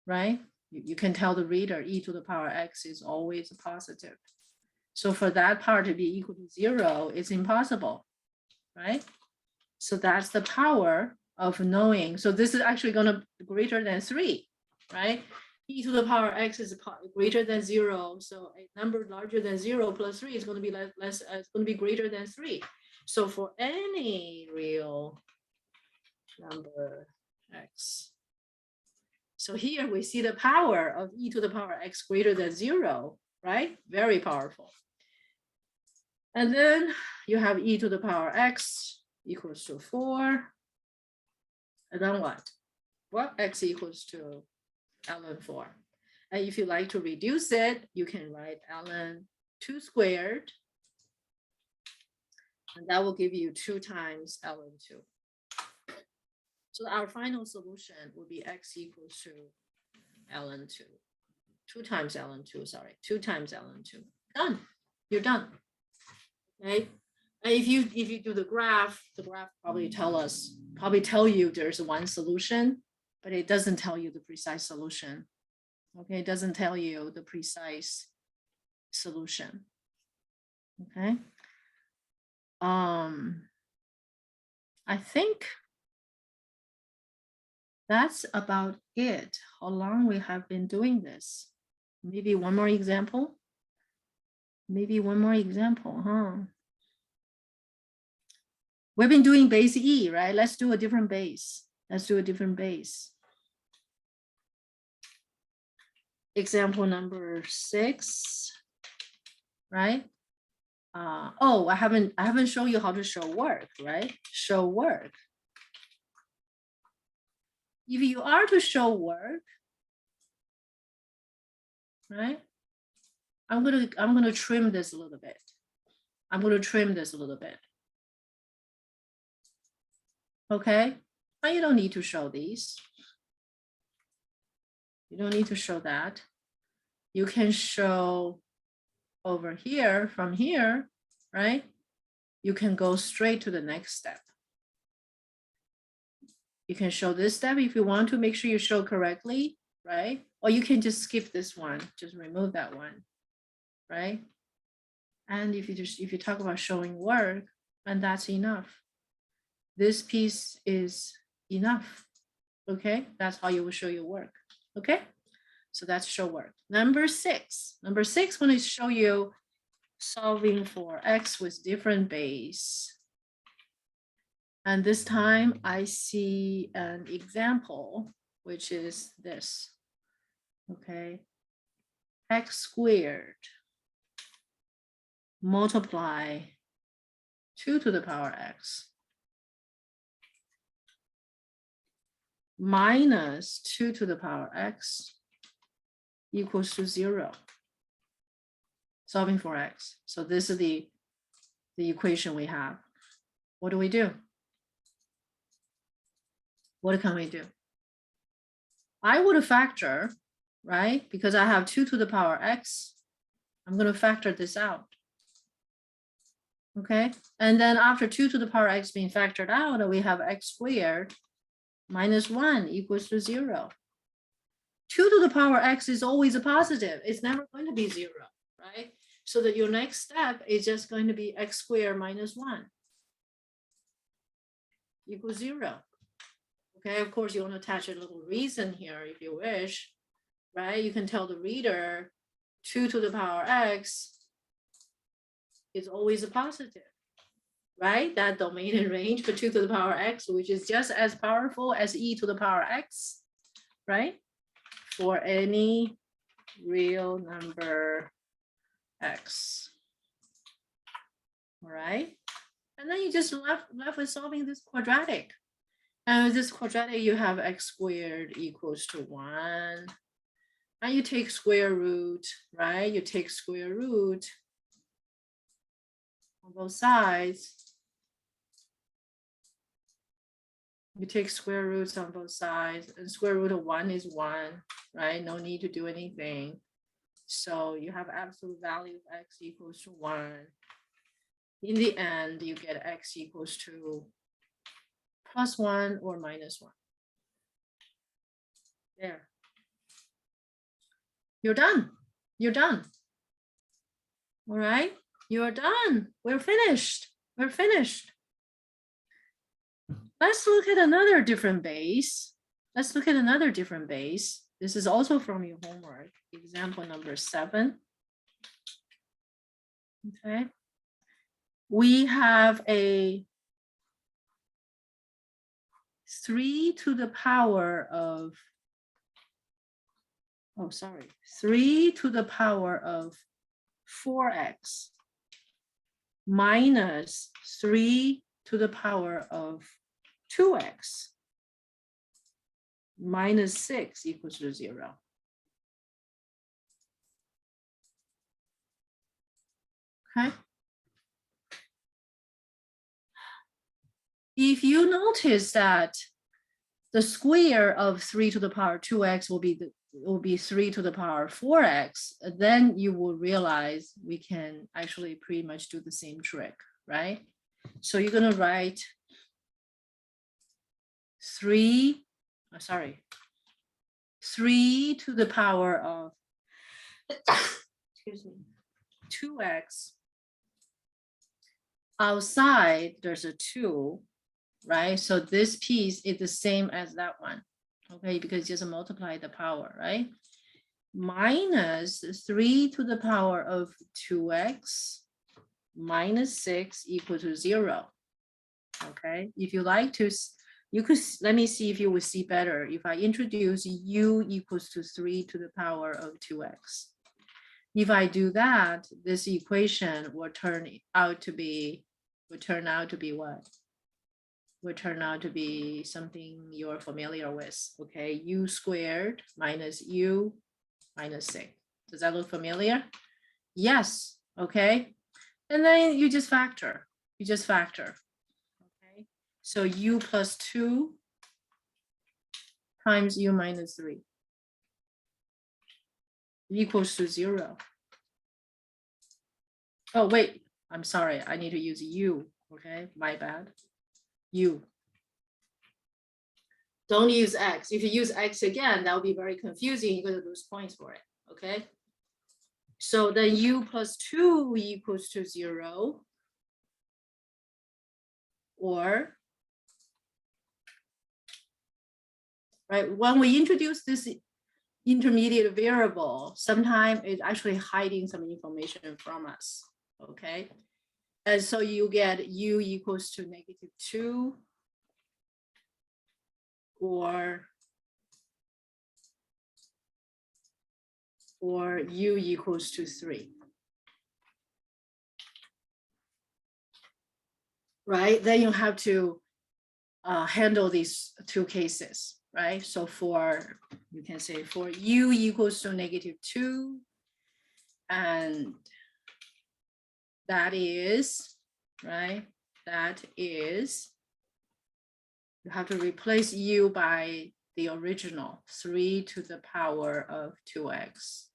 right? You can tell the reader e to the power x is always a positive. So for that part to be equal to 0, it's impossible, right? So that's the power of knowing. So this is actually going to be greater than 3, right? E to the power x is greater than 0. So a number larger than 0 plus 3 is going to be it's going to be greater than 3. So for any real number x. So here we see the power of e to the power x greater than 0, right? Very powerful. And then you have e to the power x equals to 4. And then what? Well, x equals to ln 4. And if you like to reduce it, you can write ln 2 squared. And that will give you 2 times ln 2. So our final solution would be x equals to ln 2. 2 times ln 2, sorry, 2 times ln 2. Done. You're done. Okay. And if you do the graph probably tell you there's one solution, but it doesn't tell you the precise solution. Okay, it doesn't tell you the precise solution. Okay. I think that's about it. How long we have been doing this? Maybe one more example? Maybe one more example, huh? We've been doing base E, right? Let's do a different base. Let's do a different base. Example number 6, right? Oh, I haven't shown you how to show work, right? Show work. If you are to show work, right? I'm gonna trim this a little bit. I'm gonna trim this a little bit. Okay, but you don't need to show these. You don't need to show that. You can show over here, from here, right? You can go straight to the next step. You can show this step if you want to make sure you show correctly, right? Or you can just skip this one, just remove that one, right? And if you talk about showing work, and that's enough. This piece is enough, okay? That's how you will show your work, okay? So that's show work. Number 6. Number 6, when I show you solving for x with different base. And this time I see an example, which is this, okay? X squared multiply 2 to the power x minus 2 to the power x equals to 0. Solving for x. So this is the equation we have. What do we do? What can we do? I would factor, right? Because I have 2 to the power x. I'm going to factor this out. Okay. And then after 2 to the power x being factored out, we have x squared minus 1 equals to 0. 2 to the power x is always a positive. It's never going to be 0, right? So that your next step is just going to be x squared minus 1 equals 0. Okay, of course, you want to attach a little reason here if you wish, right? You can tell the reader 2 to the power x is always a positive, right? That domain and range for 2 to the power x, which is just as powerful as e to the power x, right? For any real number x. All right. And then you just left with solving this quadratic. And with this quadratic, you have x squared equals to 1. And you take square root, right? You take square root on both sides. You take square roots on both sides, and square root of 1 is 1, right? No need to do anything. So you have absolute value of x equals to 1. In the end, you get x equals to +1 or -1. There. You're done. You're done. All right, you are done. We're finished. We're finished. Let's look at another different base. Let's look at another different base. This is also from your homework. Example number 7. Okay. We have a 3 to the power of, 3 to the power of 4x minus 3 to the power of 2x minus 6 equals to 0. Okay. If you notice that the square of 3 to the power 2x will be 3 to the power 4x, then you will realize we can actually pretty much do the same trick, right? So you're going to write 3 to the power of excuse me, 2x. Outside there's a 2, right? So this piece is the same as that one, okay? Because just multiply the power, right? Minus 3 to the power of 2x minus 6 equal to 0. Okay, if you like to, you could, let me see if you will see better. If I introduce u equals to 3 to the power of 2x. If I do that, this equation will turn out to be what? Will turn out to be something you're familiar with, okay? U squared minus u minus 6. Does that look familiar? Yes, okay? And then you just factor, okay? So u plus 2 times u minus 3 equals to 0. Oh, wait, I'm sorry, I need to use u, okay? My bad. U. Don't use x. If you use x again, that will be very confusing. You're going to lose points for it, okay? So then u plus 2 equals to 0. Or, right, when we introduce this intermediate variable, sometimes it's actually hiding some information from us, okay? And so you get u equals to -2 or u equals to 3. Right, then you have to handle these two cases, right? So for, you can say for u equals to -2, and that is, right? That is, you have to replace u by the original 3 to the power of 2x.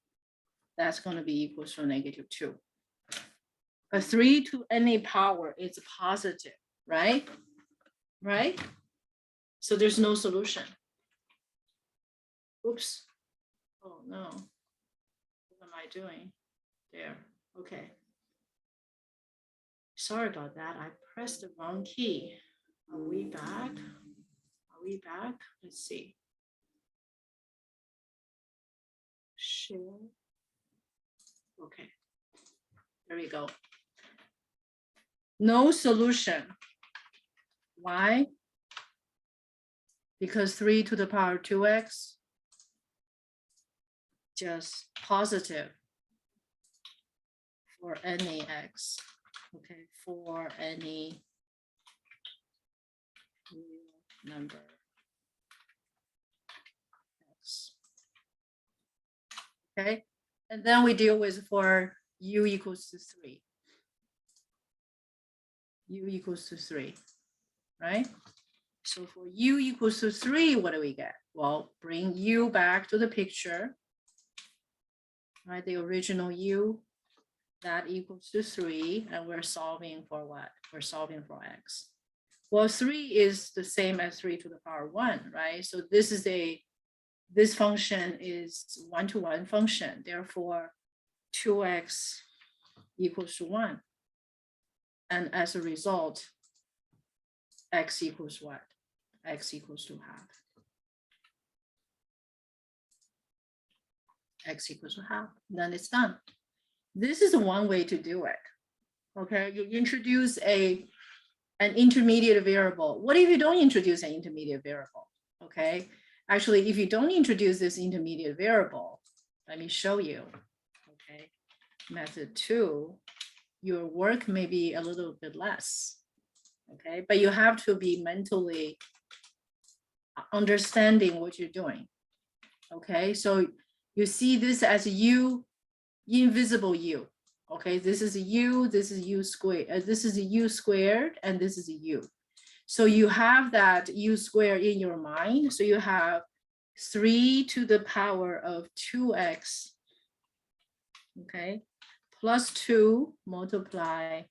That's going to be equals to -2. But 3 to any power is positive, right? Right? So there's no solution. Oops. Oh no. What am I doing? There. Okay. Sorry about that. I pressed the wrong key. Are we back? Are we back? Let's see. Share. Okay. There we go. No solution. Why? Because 3 to the power 2x, just positive for any x, okay, for any number x. Okay, and then we deal with for u equals to 3. U equals to 3, right? So for u equals to 3, what do we get? Well, bring u back to the picture, right? The original u, that equals to 3, and we're solving for what? We're solving for x. Well, 3 is the same as 3 to the power 1, right? So this function is one-to-one function. Therefore, 2x equals to 1. And as a result, x equals what? X equals to half. X equals to half. Then it's done. This is one way to do it. Okay, you introduce an intermediate variable. What if you don't introduce an intermediate variable? Okay, actually, if you don't introduce this intermediate variable, let me show you. Okay, method 2, your work may be a little bit less. Okay, but you have to be mentally understanding what you're doing. Okay, so you see this as u, invisible u. Okay, this is a u, this is u squared, this is a u squared, and this is a u. So you have that u squared in your mind. So you have 3 to the power of 2x, okay, plus 2 multiply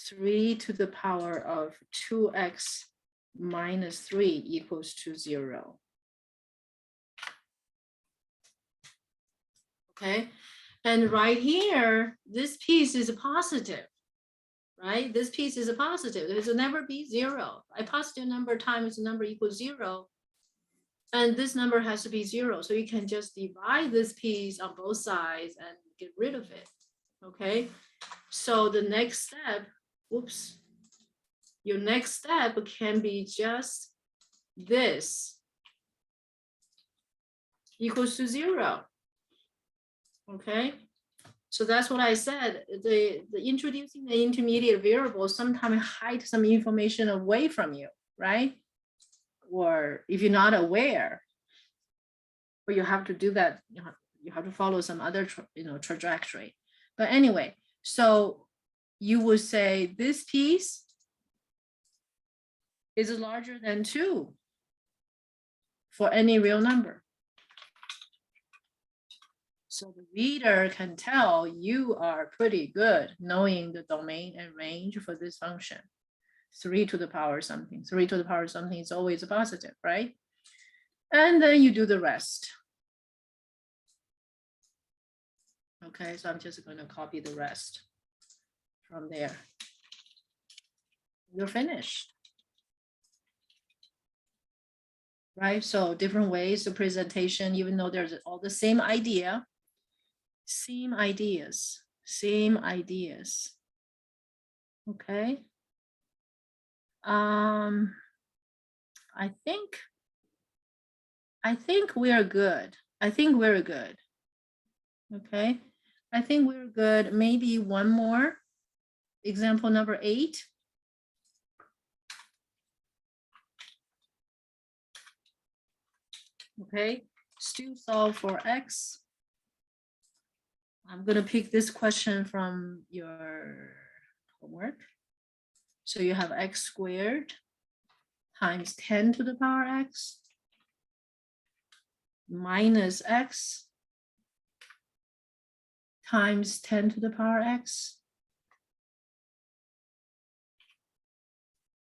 3 to the power of 2x minus 3 equals to 0. Okay, and right here, this piece is a positive, right? This piece is a positive. It will never be 0. A positive number times a number equals 0. And this number has to be 0. So you can just divide this piece on both sides and get rid of it. Okay, so the next step, whoops, your next step can be just this equals to 0. Okay, so that's what I said. The introducing the intermediate variable sometimes hide some information away from you, right? Or if you're not aware, but you have to do that, you have to follow some other trajectory. But anyway, so you would say this piece is larger than 2 for any real number. So the reader can tell you are pretty good knowing the domain and range for this function. 3 to the power something. 3 to the power something is always a positive, right? And then you do the rest. Okay, so I'm just going to copy the rest from there. You're finished. Right, so different ways of presentation, even though there's all the same idea, same ideas. Okay. I think we are good. Okay, I think we're good. Maybe one more. Example number 8. Okay, still solve for x. I'm gonna pick this question from your homework. So you have x squared times 10 to the power x minus x times 10 to the power x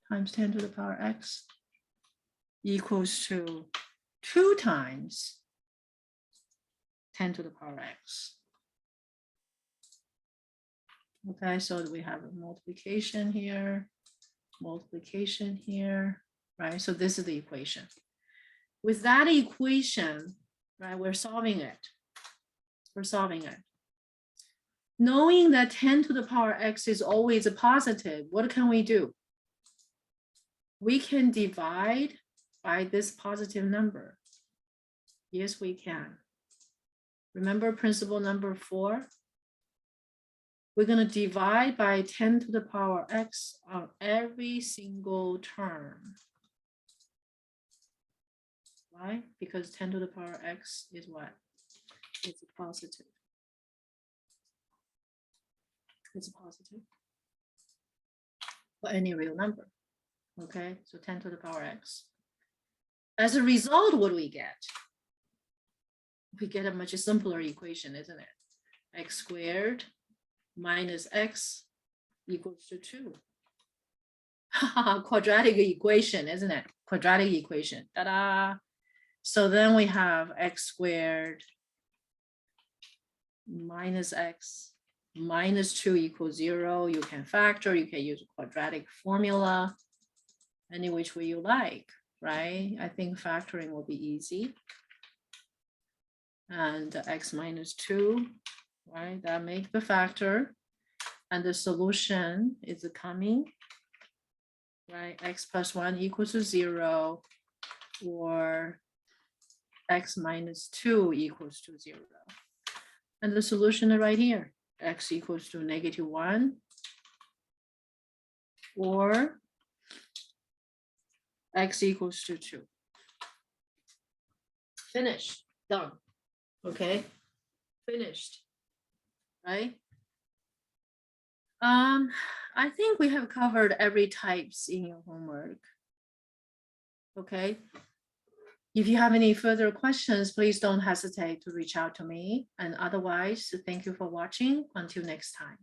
times 10 to the power x equals to 2 times 10 to the power x. Okay, so we have a multiplication here, right? So this is the equation. With that equation, right, we're solving it. Knowing that 10 to the power x is always a positive, what can we do? We can divide by this positive number. Yes, we can. Remember principle number 4? We're going to divide by 10 to the power x on every single term. Why? Because 10 to the power x is what? It's a positive. It's a positive for any real number. Okay, so 10 to the power x. As a result, what do we get? We get a much simpler equation, isn't it? X squared minus x equals to 2. Quadratic equation, isn't it? Quadratic equation. Ta-da! So then we have x squared minus x minus 2 equals 0. You can factor, you can use a quadratic formula, any which way you like, right? I think factoring will be easy. And x minus 2, right? That make the factor. And the solution is coming, right? X plus 1 equals to 0, or x minus 2 equals to 0. And the solution is right here. X equals to -1, or x equals to 2. Finished, done. Okay, finished, right? I think we have covered every types in your homework. Okay. If you have any further questions, please don't hesitate to reach out to me. And otherwise, thank you for watching. Until next time.